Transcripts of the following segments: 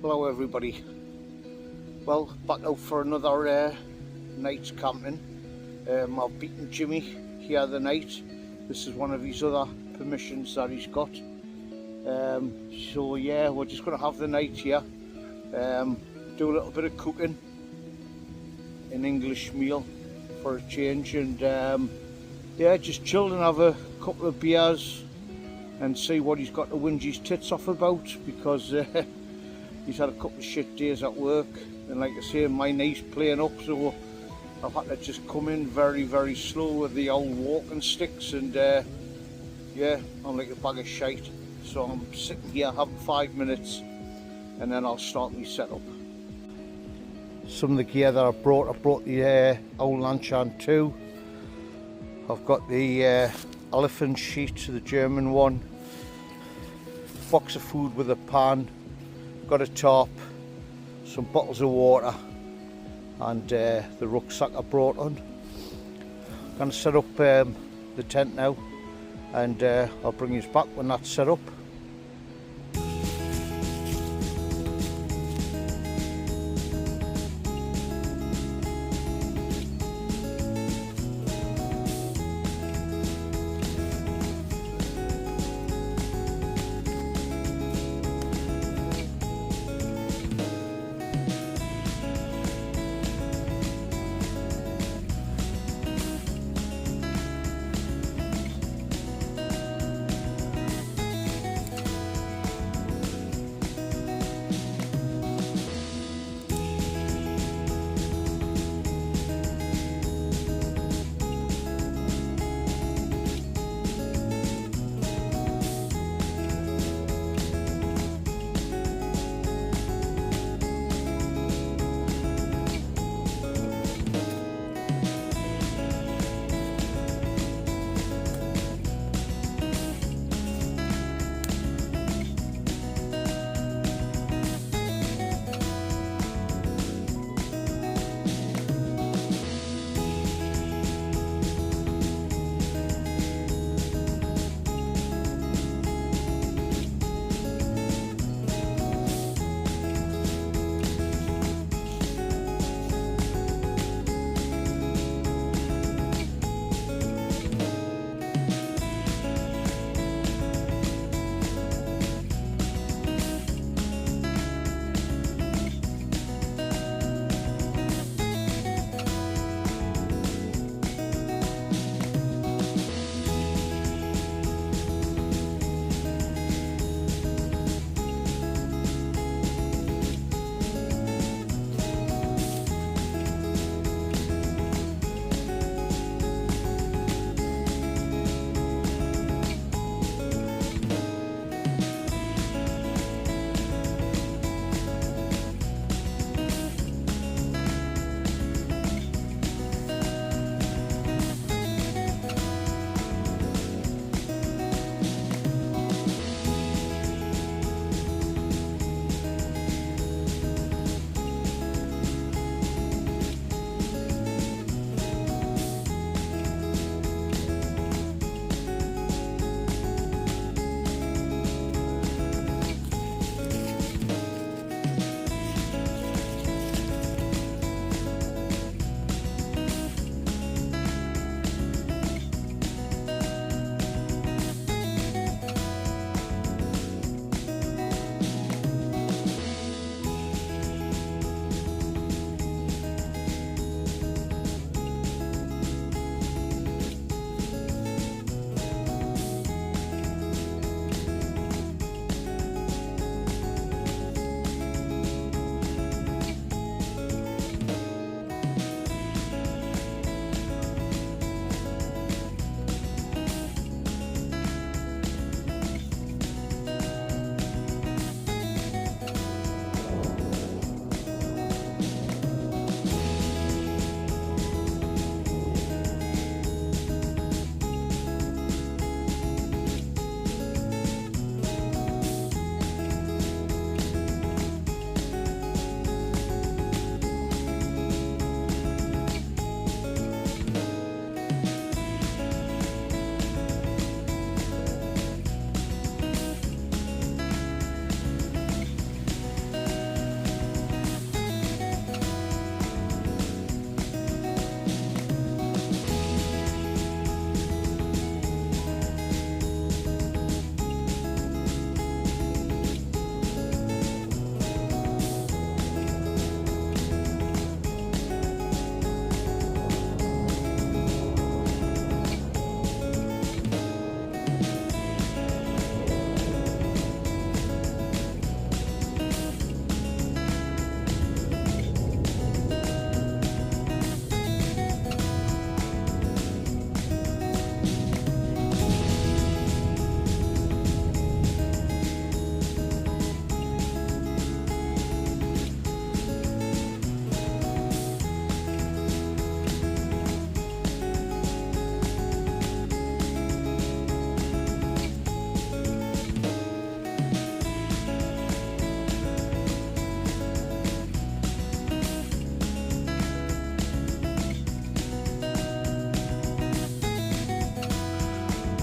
Hello everybody. Well, back out for another night's camping. I've beaten Jimmy here the night. This is one of his other permissions that he's got. So yeah, we're just going to have the night here. Do a little bit of cooking, an English meal for a change, and yeah, just chill and have a couple of beers and see what he's got to whinge his tits off about, because he's had a couple of shit days at work, and like I say, my knee's playing up, so I've had to just come in very slow with the old walking sticks, and yeah, I'm like a bag of shite. So I'm sitting here having 5 minutes and then I'll start my setup. Some of the gear that I brought the old Lanchan 2. I've got the elephant sheet, the German one, box of food with a pan, got a tarp, some bottles of water, and the rucksack I brought on. I'm going to set up the tent now, and I'll bring you back when that's set up.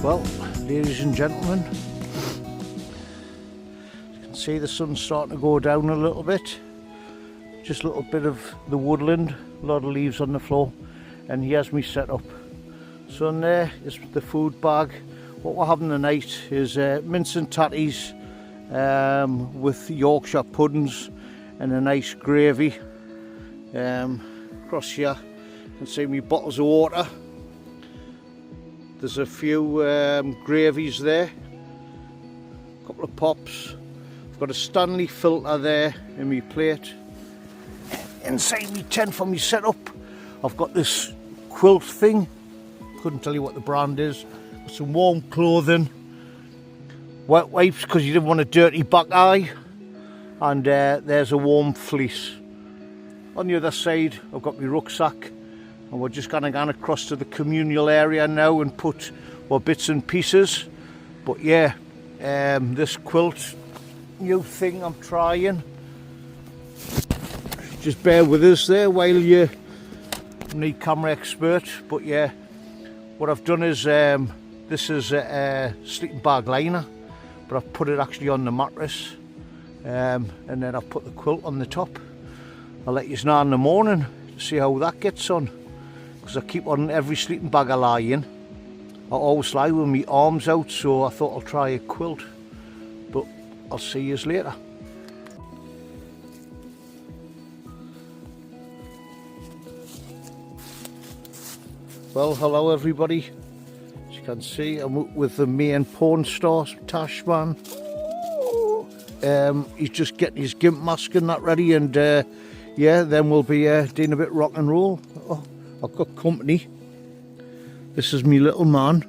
Well, ladies and gentlemen, you can see the sun's starting to go down a little bit. Just a little bit of the woodland, a lot of leaves on the floor, and here's me set up. So in there is the food bag. What we're having tonight is mince and tatties with Yorkshire puddings and a nice gravy. Across here you can see me bottles of water. There's a few gravies there, a couple of pops. I've got a Stanley filter there in my plate. Inside me tent for me setup, I've got this quilt thing. Couldn't tell you what the brand is. Some warm clothing, wet wipes because you didn't want a dirty back eye, and there's a warm fleece. On the other side I've got my rucksack, and we're just going to go across to the communal area now and put our bits and pieces. But yeah, this quilt new thing I'm trying. Just bear with us there while you need camera expert. But yeah, what I've done is this is a sleeping bag liner, but I've put it actually on the mattress, and then I've put the quilt on the top. I'll let you know in the morning to see how that gets on, because I keep on every sleeping bag I lie in. I always lie with my arms out, so I thought I'll try a quilt, but I'll see you later. Well, hello everybody. As you can see, I'm with the main porn star, Tashman. He's just getting his gimp mask and that ready, and yeah, then we'll be doing a bit rock and roll. Oh, I've got company. This is me little man,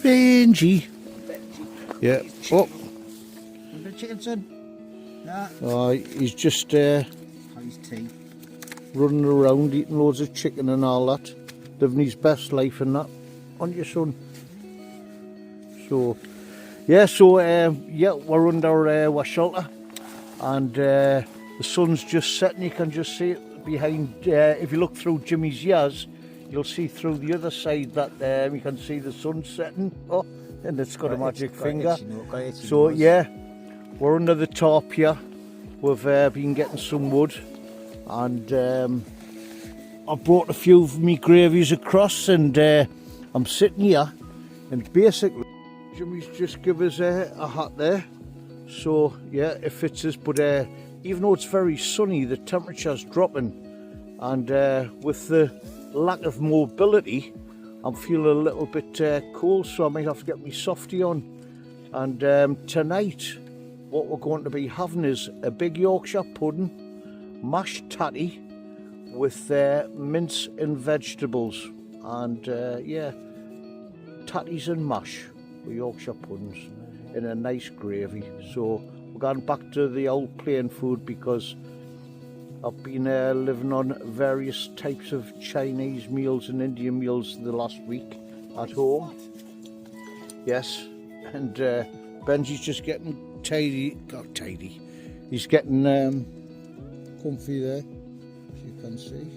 Benji. Yeah. Oh. The chicken son? Nah. Oh, he's just How's tea? running around eating loads of chicken and all that, living his best life and that. Aren't you, son? So yeah, yeah, we're under our shelter, and the sun's just setting. You can just see it behind. If you look through Jimmy's ears, you'll see through the other side that you can see the sun setting. Oh, and it's got a magic finger. So yeah, we're under the top here. We've been getting some wood, and I brought a few of me gravies across, and I'm sitting here, and basically Jimmy's just give us a hat there, so yeah, it fits us. But even though it's very sunny, the temperature's dropping, and with the lack of mobility, I'm feeling a little bit cold, so I might have to get my softie on. And tonight what we're going to be having is a big Yorkshire pudding, mashed tatty with mince and vegetables, and yeah, tatties and mash with Yorkshire puddings in a nice gravy. So we're going back to the old plain food, because I've been living on various types of Chinese meals and Indian meals the last week at home. Yes, and Benji's just getting tidy. He's getting comfy there, as you can see.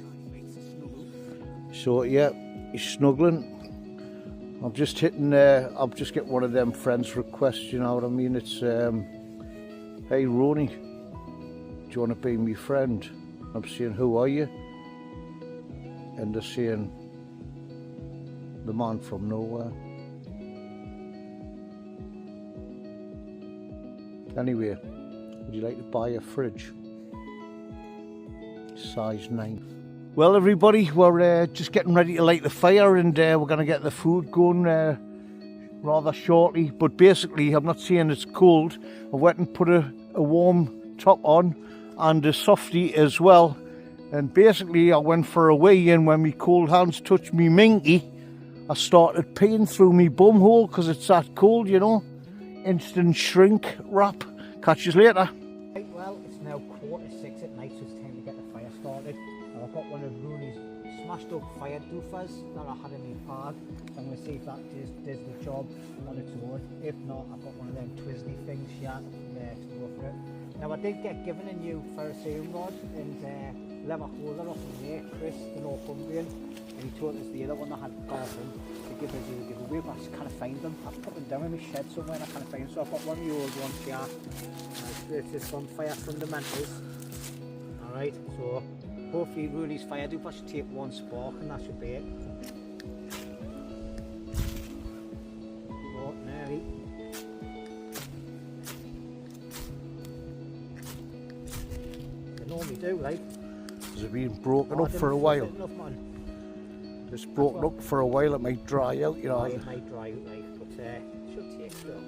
So yeah, he's snuggling. I'm just hitting I'll just get one of them friends requests, you know what I mean? It's hey Ronnie, do you want to be my friend? I'm saying, who are you? And they're saying, the man from nowhere. Anyway, would you like to buy a fridge? Size 9. Well everybody, we're just getting ready to light the fire, and we're going to get the food going rather shortly. But basically, I'm not saying it's cold. I went and put a warm top on and a softie as well. And basically I went for a wee, and when my cold hands touched me minky, I started peeing through me bum hole, because it's that cold, you know. Instant shrink wrap. Catch you later. Right, well, it's now 6:15 at night, so it's time to get the fire started. And I've got one of Rooney's smashed up fire doofers that I had in my bag. So I'm going to see if that does the job on its own. If not, I've got one of them twizzly things here to go for it. Now I did get given a new ferrocerium rod and leather holder off of there, Chris, the Northumbrian. and he told us the other one that had garden to give us a giveaway, but I just can't find them. I've put them down in my shed somewhere and I can't find them, so I've got one of the old ones here. It's this one, Fire Fundamentals. Alright, so hopefully Rooney's fire doof, I should take one spark and that should be it. Ordinary. They normally do, like. Has it been broken up for a while? It's broken up for a while, it might dry out, you know. It might dry out, like, but it should take still.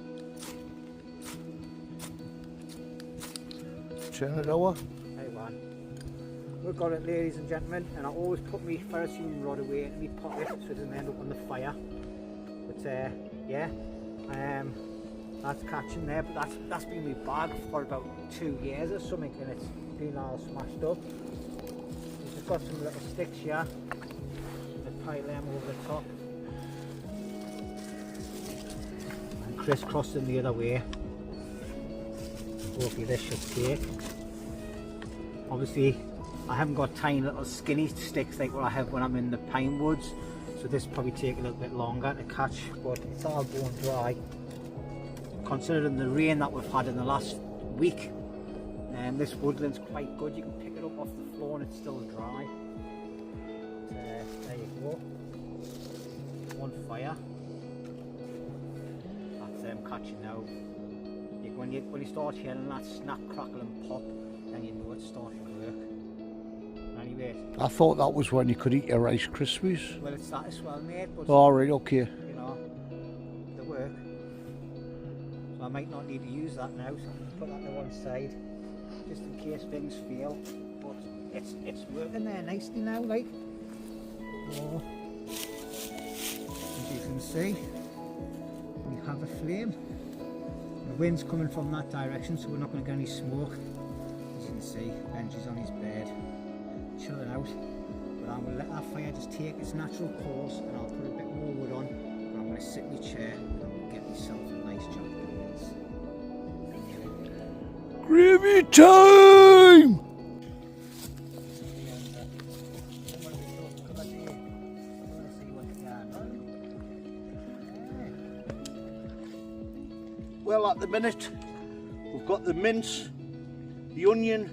Turn it over. Hey man. We've got it, ladies and gentlemen, and I always put my ferrocene rod away in my pocket so it doesn't end up on the fire. But yeah, that's catching there, but that's been my bag for about 2 years or something, and it's been all smashed up. We've just got some little sticks here. Pile them over the top and crisscross them the other way. Hopefully this should take. Obviously I haven't got tiny little skinny sticks like what I have when I'm in the pine woods, so this will probably take a little bit longer to catch, but it's all going dry considering the rain that we've had in the last week, and this woodland's quite good. You can pick it up off the floor and it's still dry. There you go, one fire. That's them catching now. When you start hearing that snap, crackle and pop, then you know it's starting to work. Anyway, I thought that was when you could eat your Rice Krispies. well, it's that as well, mate, but Alright, okay. you know, they work. So I might not need to use that now, so I'll put that to one side just in case things fail. But it's working there nicely now, like. So, as you can see, we have a flame. The wind's coming from that direction, so we're not going to get any smoke. As you can see, Benji's on his bed, chilling out. But I'm going to let that fire just take its natural course, and I'll put a bit more wood on. And I'm going to sit in my chair and I'm going to get myself a nice job of Gravy time! Well, at the minute we've got the mince, the onion,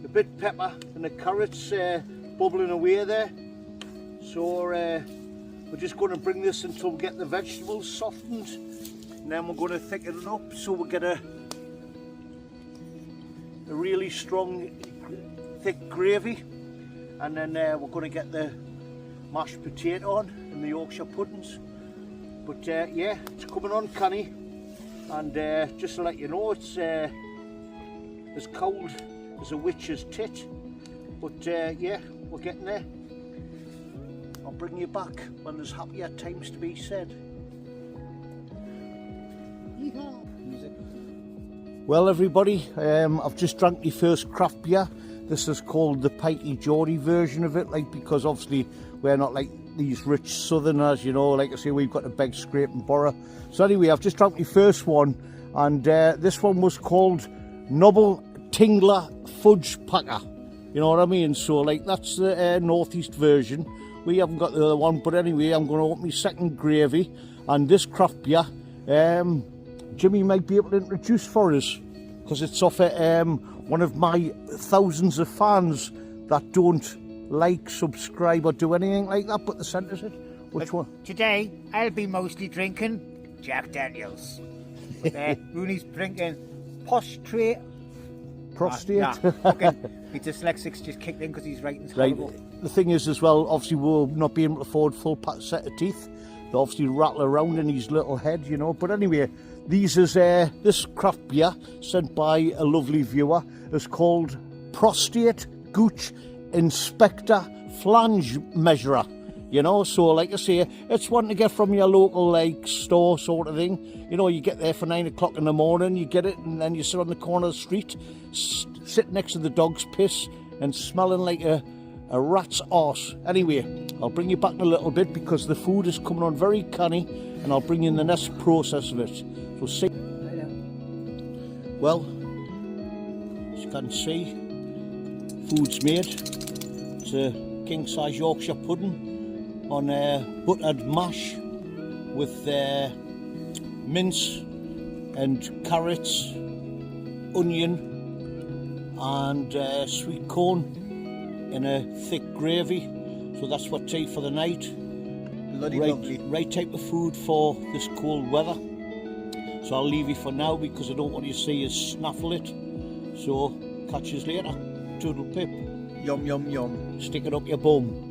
the bit pepper and the carrots bubbling away there. So we're just going to bring this until we get the vegetables softened, and then we're going to thicken it up so we get a really strong thick gravy, and then we're going to get the mashed potato on and the Yorkshire puddings. But yeah, it's coming on canny. And just to let you know, it's as cold as a witch's tit, but yeah, we're getting there. I'll bring you back when there's happier times to be said. Music. Well everybody, I've just drank my first craft beer. This is called the Pikey Geordie version of it, like, because obviously we're not like these rich southerners, you know, like I say, we've got to beg, scrape and borrow. So anyway, I've just drank my first one, and this one was called Nobble Tingler Fudge Packer, you know what I mean? So like, that's the northeast version. We haven't got the other one, but anyway, I'm going to open my second gravy, and this craft beer, Jimmy might be able to introduce for us, because it's off one of my thousands of fans that don't like, subscribe or do anything like that, but the centre's it. Which one? Today I'll be mostly drinking Jack Daniels. Rooney's drinking prostate. Okay. My dyslexics just kicked in because he's writing horrible. Right. The thing is as well, obviously we'll not be able to afford full set of teeth. They obviously rattle around in his little head, you know. But anyway, these is this craft beer sent by a lovely viewer is called Prostate Gooch Inspector Flange Measurer, you know. So like I say, it's one to get from your local like store sort of thing, you know. You get there for 9 o'clock in the morning, you get it, and then you sit on the corner of the street, sit next to the dog's piss and smelling like a rat's arse. Anyway, I'll bring you back in a little bit because the food is coming on very canny, and I'll bring you in the next process of it. So see. Well, as you can see, food's made. It's a king size Yorkshire pudding on buttered mash with mince and carrots, onion and sweet corn in a thick gravy. So that's what tea for the night. Bloody lovely. Right type of food for this cold weather. So I'll leave you for now because I don't want you to see us snaffle it. So catch you later. Toodle pip. Yum yum yum. Stick it up your bum.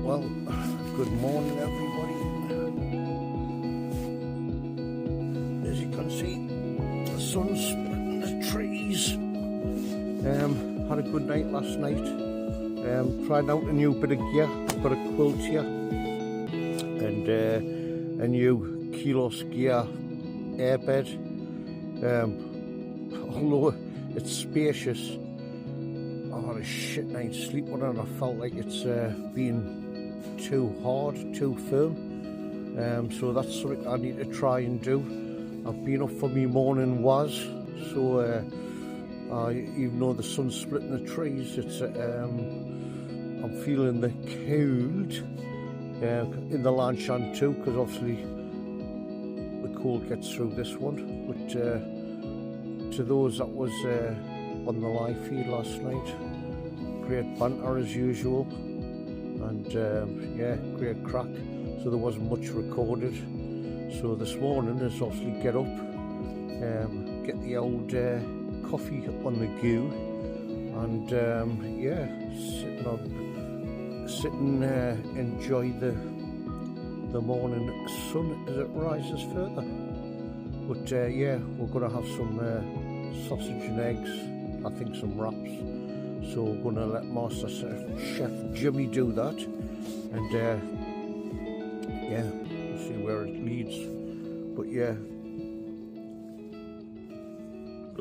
Well, good morning everybody. As you can see, the sun's splitting the trees. Had a good night last night. Tried out a new bit of gear. I've got a quilt here and a new Kilos gear airbed. Although it's spacious, I had a shit night's sleep on it and I felt like it's been too hard, too firm. So that's something I need to try and do. I've been up for me morning was, so even though the sun's splitting the trees, it's I'm feeling the cold in the Lanchan too, because obviously the cold gets through this one. But to those that was on the live feed last night, great banter as usual. And yeah, great crack. So there wasn't much recorded. So this morning is obviously get up, get the old coffee on the go, and yeah, sit and enjoy the morning sun as it rises further. But yeah, we're going to have some sausage and eggs. I think some wraps. So we're going to let Master Chef Jimmy do that, and yeah, we'll see where it leads. But yeah,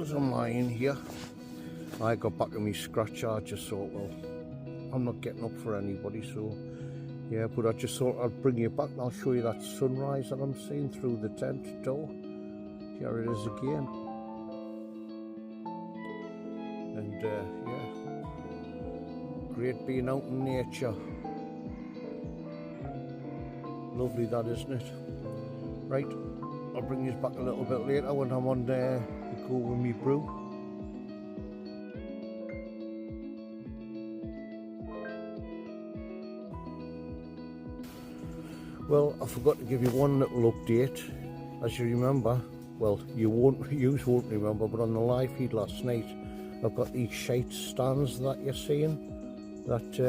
as I'm lying here, I got back in my scratch. I just thought, well, I'm not getting up for anybody, so yeah, but I just thought I'd bring you back and I'll show you that sunrise that I'm seeing through the tent door. Here it is again. And yeah, great being out in nature. Lovely that, isn't it? Right, I'll bring you back a little bit later when I'm on there to go with me brew. Well, I forgot to give you one little update. As you remember, well, you won't remember, but on the live feed last night, I've got these shite stands that you're seeing that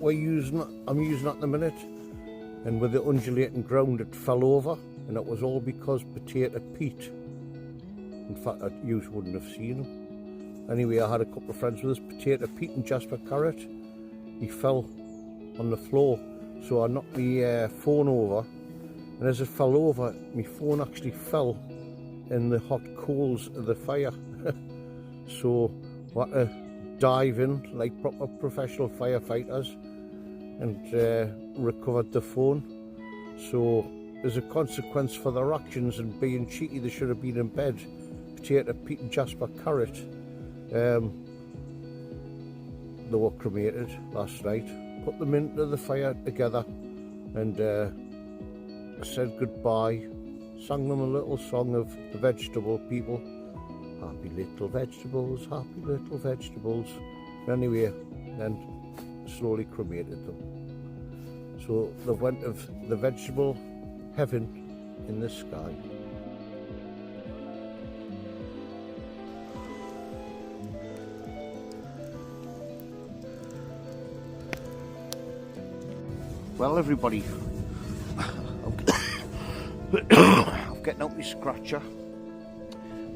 I'm using at the minute, and with the undulating ground it fell over, and it was all because Potato Pete, in fact you wouldn't have seen him. Anyway, I had a couple of friends with us, Potato Pete and Jasper Carrot. He fell on the floor, so I knocked my phone over, and as it fell over, my phone actually fell in the hot coals of the fire. So I had to dive in like proper professional firefighters and recovered the phone. So as a consequence for their actions and being cheeky, they should have been in bed. Potato, Pete and Jasper Carrot, they were cremated last night. Put them into the fire together and said goodbye. Sang them a little song of the vegetable people. Happy little vegetables, happy little vegetables. Anyway, then slowly cremated them. So they went of the vegetable heaven in the sky. Well, everybody, I'm getting out my scratcher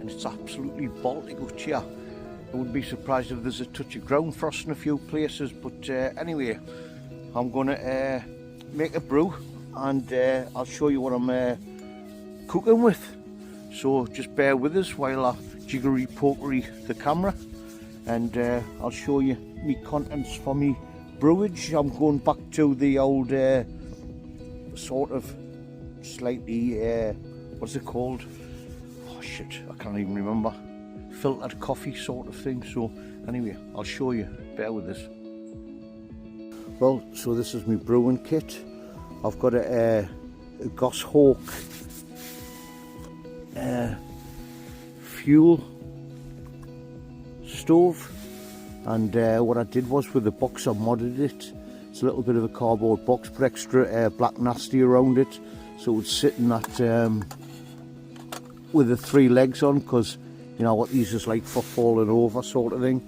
and it's absolutely Baltic out here. I wouldn't be surprised if there's a touch of ground frost in a few places, but anyway, I'm going to make a brew and I'll show you what I'm cooking with. So just bear with us while I jiggery pokery the camera, and I'll show you me contents for me brewage. I'm going back to the old sort of slightly what's it called? Oh shit, I can't even remember. Filtered coffee sort of thing. So anyway, I'll show you. Bear with us. Well, so this is my brewing kit. I've got a Goshawk fuel stove, and what I did was with the box I modded it. It's a little bit of a cardboard box, put extra black nasty around it so it would sit in that with the 3 legs on, because you know what these is like for falling over sort of thing.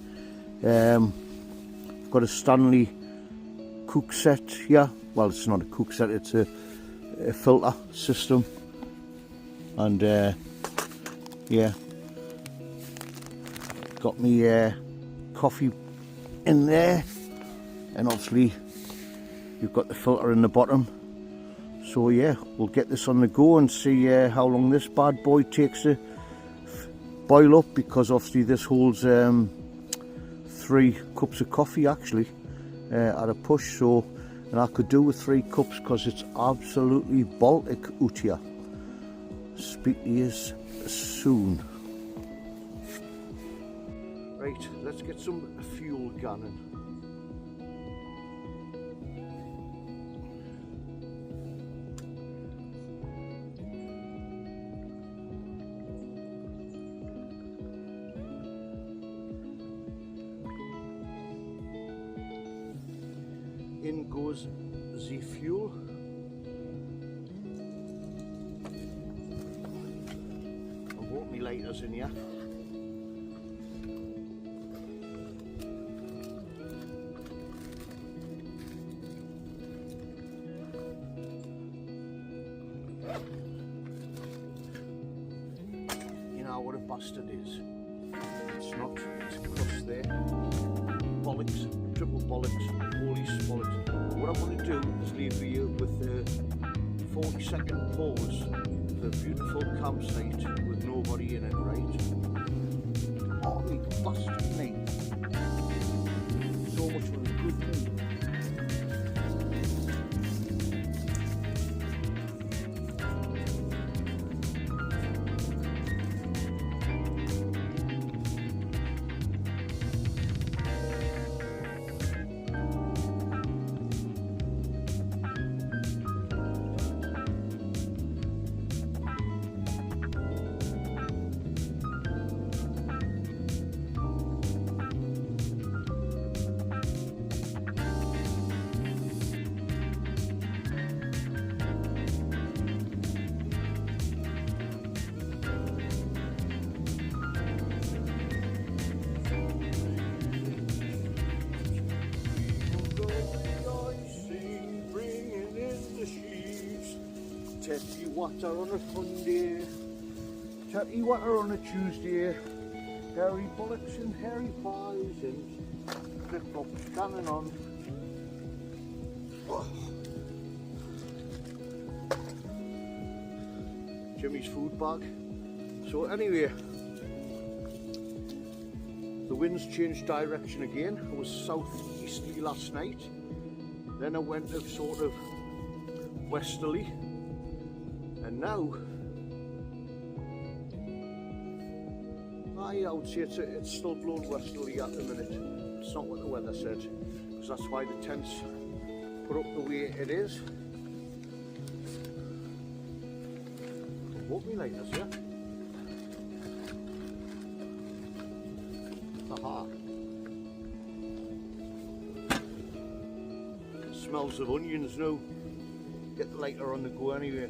Got a Stanley cook set here. Well, it's not a cook set, it's a filter system, and yeah, got me coffee in there, and obviously you've got the filter in the bottom. So yeah, we'll get this on the go and see how long this bad boy takes to boil up, because obviously this holds 3 cups of coffee actually at a push. So, and I could do with 3 cups because it's absolutely Baltic out here. Speak to you soon. Right, let's get some fuel gunning. In goes the fuel. I brought my lighters in here. You know what a bastard is. It's not, it's across there. Bollocks, triple bollocks, holy bollocks. What I'm going to do is leave you with a 40-second pause for a beautiful campsite with nobody in it, right? Holy bastard me. So much for a good mood. Tatty water on a Sunday, tatty water on a Tuesday, hairy bullocks and hairy pies and flip-flops scanning on. Oh. Jimmy's food bag. So anyway, the wind's changed direction again. It was southeasterly last night, then I went to sort of westerly, and now I would say it's still blowing westerly at the minute. It's not what the weather said, because that's why the tent's put up the way it is. Won't be like this, yeah? Aha. Smells of onions now. Get the lighter on the go anyway.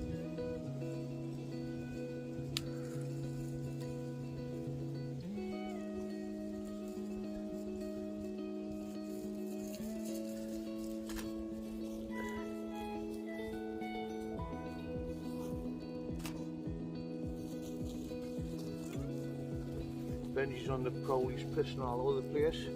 Benji's on the prowl, he's pissing all over the place.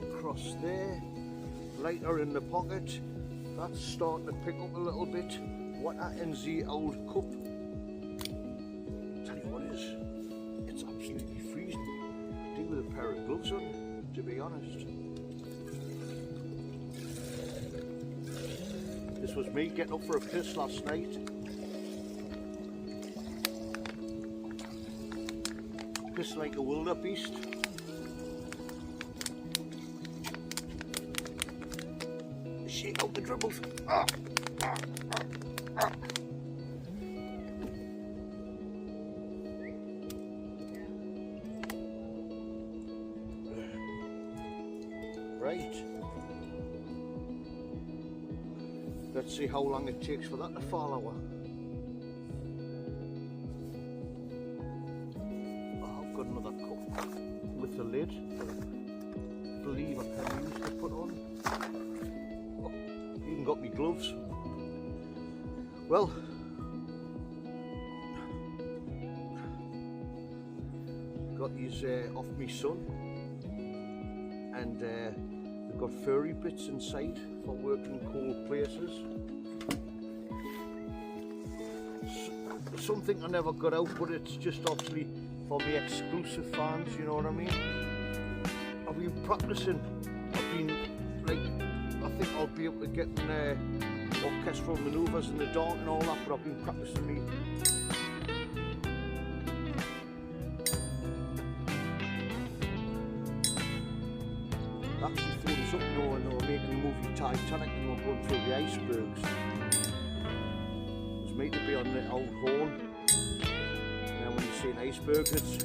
Across there, lighter in the pocket, that's starting to pick up a little bit. What happens the old cup? Tell you what it is, it's absolutely freezing. Do with a pair of gloves on, to be honest. This was me getting up for a piss last night. Piss like a wildebeest. Shake out the dribbles. Right. Let's see how long it takes for that to fall out. Oh, I've got another cup with the lid that I believe I can use to put on. Even got me gloves. Well, got these off me son, and they've got furry bits inside for working in cold places. Something I never got out, but it's just obviously for the exclusive fans, you know what I mean? I've been practicing. I've been like, I think I'll be able to get orchestral manoeuvres in the dark and all that, but I've been practicing me. Actually threw this up, you know, when they were making the movie Titanic and they were going through the icebergs. It was made to be on the old horn. Now when you see an iceberg, it's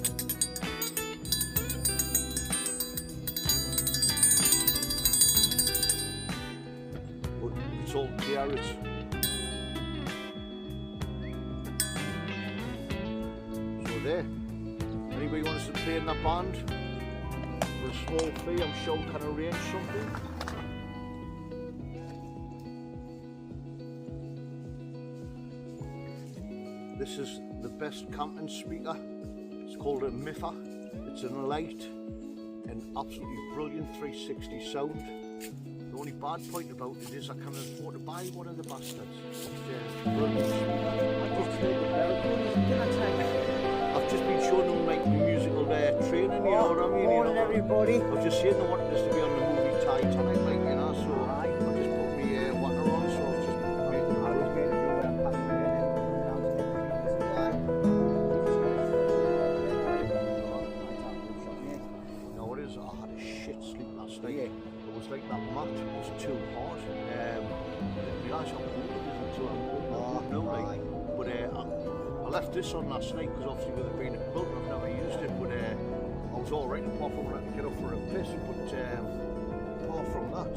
all carrots. So there. Anybody wants to play in that band for a small fee, I'm sure we can arrange something. This is the best camping speaker. It's called a Miffer. It's an light and absolutely brilliant 360 sound. The only bad point about it is I can't afford to buy one of the bastards. I've just been showing them like musical training, you know what I mean? Morning, everybody. I've just seen they wanted us to be on the movie Titanic, like, you know, so I just put me water on, so I've just put me. I was going to do what I'm passing You know what it is? I had a shit sleep last night. Yeah. It was like that mat was too hot. I didn't realise how cold it is until I woke up. No, like, but I left this on last night because obviously with it being a quilt, I've never used it. But I was all right apart from when I had to get up for a piss. But apart from that,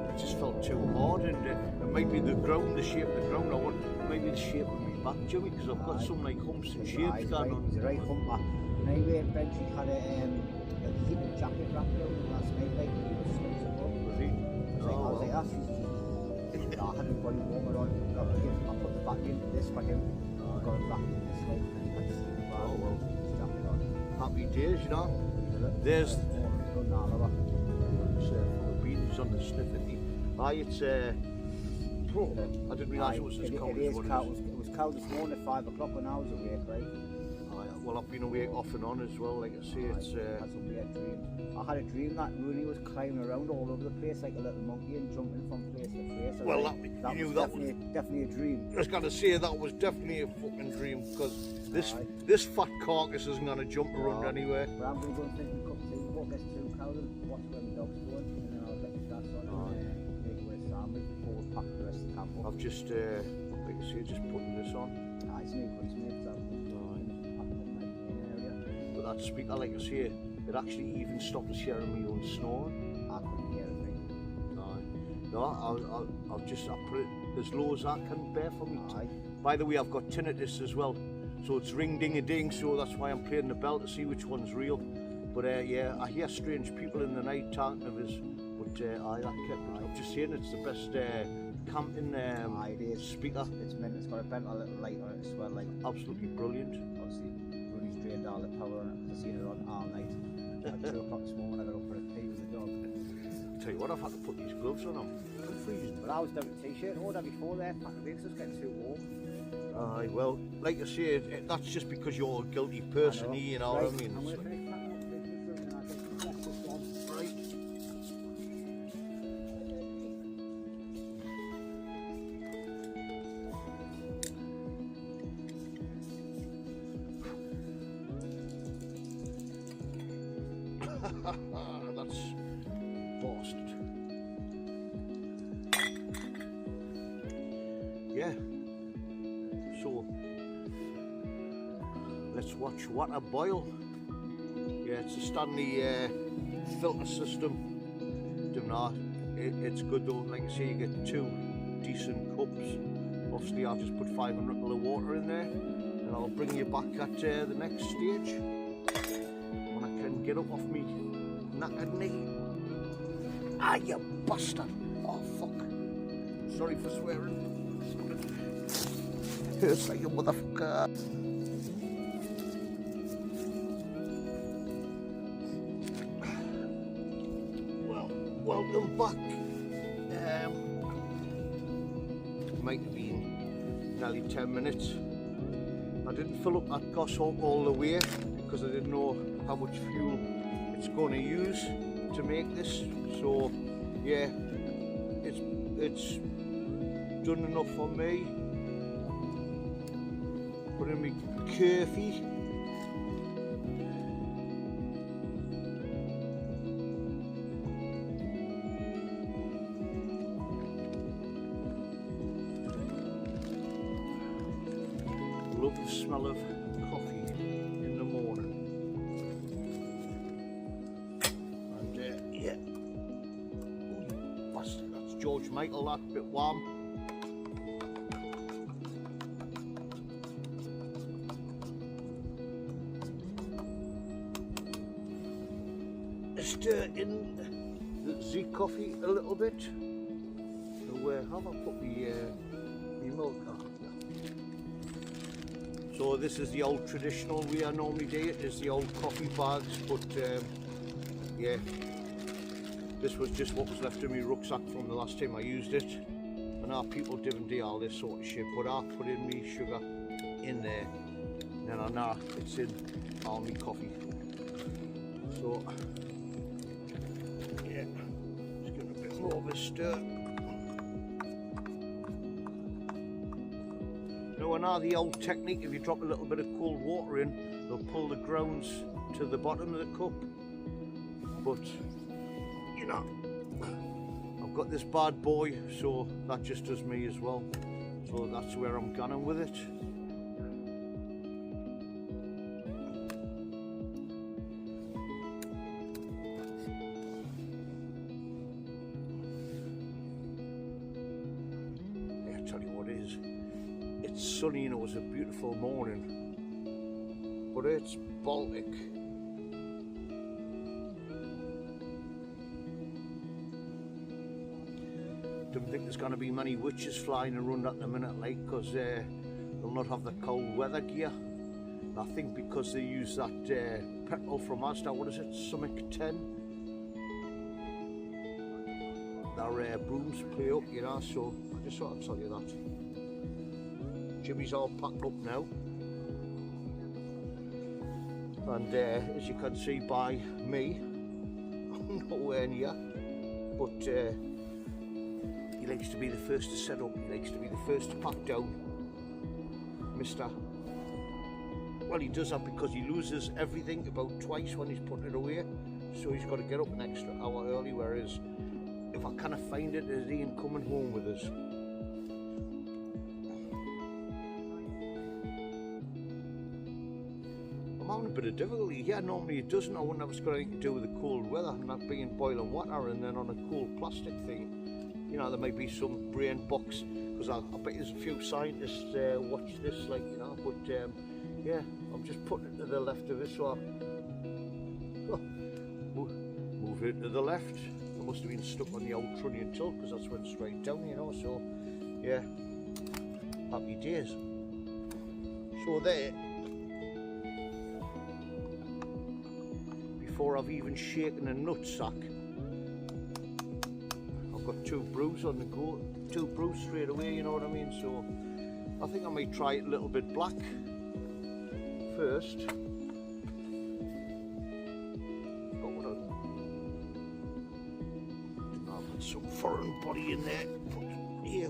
it just felt too hard. And maybe the ground, the shape of the ground, I want maybe the shape of my back, Jimmy, because I've got some like humps and shapes going on. He's a right humper. Anyway, Benji had a heated jacket wrapped around him last night, like he was sleeping above. Was he? I was like, that's just, I had his body warmer on. I put the back into this for him. I got it wrapped in this like, oh well. His jacket on. Happy days, you know. There's the beans on the sniffing. Aye, it's Oh, I didn't realise it was as cold as what it is. It was cold this morning at 5 o'clock when I was awake, right? Well, I've been awake off and on as well, like I say, it's... I had some weird dream. I had a dream that Rooney was climbing around all over the place like a little monkey and jumping from place to place. Well, that was definitely a dream. I was going to say that was definitely a fucking dream, because this fat carcass isn't going to jump around anywhere. But I'm going to go and take a cup of tea, walk this 2 cows and watch where the dog's going, and then I'll get the stats on and make away a sandwich before we pack the rest of the camp up. I've just, like I say, just putting this on. It's new ones, mate. That speaker, like I say, it actually even stopped hearing my own snoring. I couldn't hear a thing. No, I'll put it as low as I can bear for me. By the way, I've got tinnitus as well, so it's ring ding a ding, so that's why I'm playing the bell to see which one's real. But yeah, I hear strange people in the night talking of us, but I'm just saying it's the best camping speaker. It's meant, it's got a bent a little light on it as well, like absolutely brilliant. Obviously, Rooney's drained all the power on it because I've seen it on all night. At 2 o'clock this morning, I got up for a pee with the dog. I'll tell you what, I've had to put these gloves on. I'm freezing. But I was down with a t-shirt and all that before there, packed the brakes, was getting too warm. Aye, well, like I say, that's just because you're a guilty person, you know what I mean? I'm going to finish packing up this and I'll get the breakfast on. Right. That's bastard. Yeah. So let's watch water boil. Yeah, it's a Stanley filter system. It's good though. Like I say, you get 2 decent cups. Obviously, I'll just put 500 ml of water in there, and I'll bring you back at the next stage when I can get up off me knackered knee. Ah, you bastard! Oh fuck! Sorry for swearing. Hurts like a motherfucker. Well, welcome back. Might have been nearly 10 minutes. I didn't fill up that goshawk all the way because I didn't know how much fuel it's going to use to make this. So yeah, it's done enough for me. Put in my curfew. Love the smell of coffee in the morning. And yeah, ooh, bastard, that's George Michael, that bit warm. Stir in the Z coffee a little bit. So where have I put my milk? So this is the old traditional way I normally do it, is the old coffee bags, but yeah, this was just what was left in my rucksack from the last time I used it. And our people didn't do all this sort of shit, but I put in my sugar in there, and then I know it's in all my coffee. So yeah, just give it a bit more of a stir. Now the old technique, if you drop a little bit of cold water in, they'll pull the grounds to the bottom of the cup. But, you know, I've got this bad boy, so that just does me as well. So that's where I'm going with it. Yeah, I'll tell you what it is. It's sunny and it was a beautiful morning, but it's Baltic. Don't think there's going to be many witches flying around at the minute, like, because they'll not have the cold weather gear. And I think because they use that petrol from Asda, what is it, Summit 10? their brooms play up, you know, so I just thought I'd tell you that. Jimmy's all packed up now. And as you can see by me, I'm nowhere near, but he likes to be the first to set up, he likes to be the first to pack down. Mr. Well, he does that because he loses everything about twice when he's putting it away, so he's got to get up an extra hour early, whereas if I kind of find it, he ain't coming home with us. I'm having a bit of difficulty here. Normally it doesn't. I wouldn't have it's got anything to do with the cold weather and that being boiling water, and then on a cold plastic thing, you know, there might be some brain box, because I bet there's a few scientists watch this, like, you know, but yeah, I'm just putting it to the left of it, so I move it to the left. I must have been stuck on the old trunnion tilt, because that's went straight down, you know, so yeah, happy days. So there, before I've even shaken a nutsack, I've got 2 brews on the go, 2 brews straight away, you know what I mean, so I think I might try it a little bit black first. I've got some foreign body in there, but here,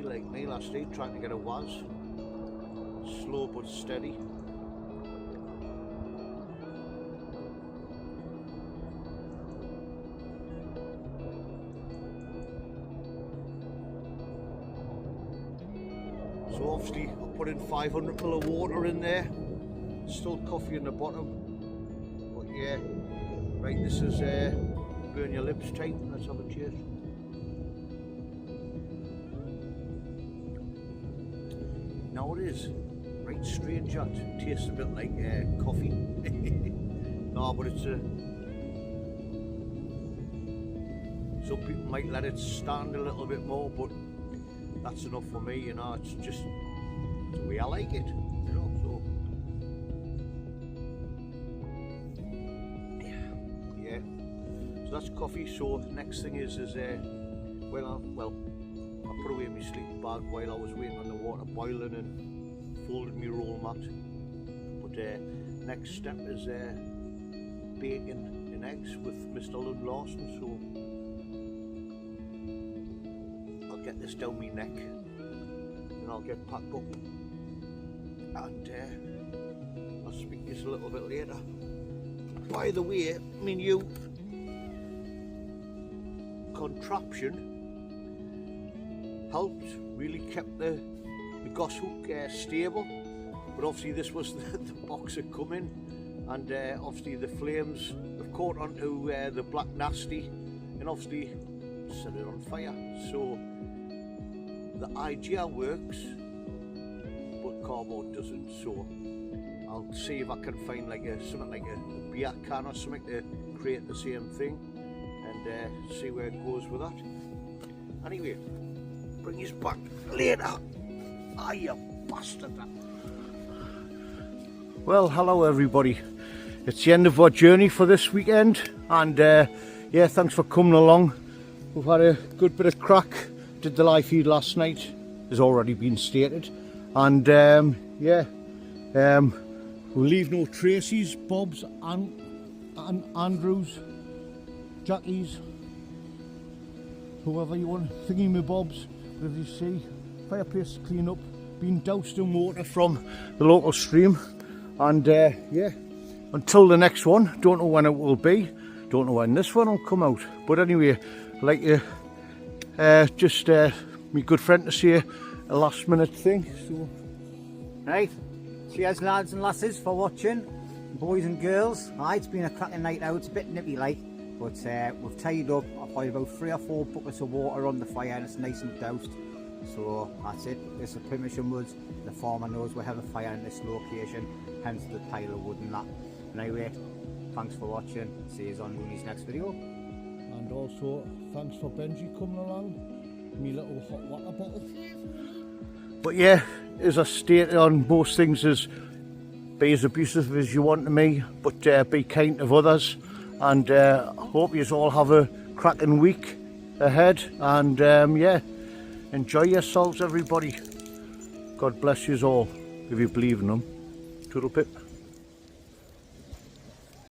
like me last night, trying to get a was, slow but steady. So obviously I put in 500 ml of water in there, still coffee in the bottom, but yeah, right, this is burn your lips tight. Let's have a cheers. Now it is right strange, that tastes a bit like coffee. No, but it's some people might let it stand a little bit more, but that's enough for me, you know. It's just the way I like it, you know. So yeah, so that's coffee. So next thing is well, I put away my sleeping bag while I was waiting on the water boiling and folded my roll mat. But next step is bacon and eggs with Mr. Lund Larson. So I'll get this down my neck and I'll get packed up, and I'll speak to you a little bit later. By the way, my new contraption helped, really kept the goss hook stable, but obviously this was the box that come in, and obviously the flames have caught onto the black nasty and obviously set it on fire. So the idea works, but cardboard doesn't, so I'll see if I can find like something like a beer can or something to create the same thing, and see where it goes with that. Anyway, bring us back later. Ah, you bastard. Well, hello everybody. It's the end of our journey for this weekend, and yeah, thanks for coming along. We've had a good bit of crack. Did the live feed last night, has already been stated, and yeah, we'll leave no traces. Bob's and Andrews, Jackies, whoever you want, thingy me Bobs. But as you see, fireplace clean up, been doused in water from the local stream, and yeah, until the next one, don't know when it will be, don't know when this one will come out, but anyway, I'd like to just my good friend to say a last minute thing. So right, cheers lads and lasses for watching, boys and girls. It's been a cracking night out. It's a bit nippy like, but we've tied up. I've got about 3 or 4 buckets of water on the fire and it's nice and doused. So that's it. This is permission woods. The farmer knows we have a fire in this location, hence the pile of wood and that. And anyway, thanks for watching. See you on Rooney's next video. And also, thanks for Benji coming along. Me little hot water bottle. But yeah, as I stated on most things, is be as abusive as you want to me, but be kind to others. And hope you all have a cracking week ahead. And yeah, enjoy yourselves, everybody. God bless you all, if you believe in them. Toodle pip.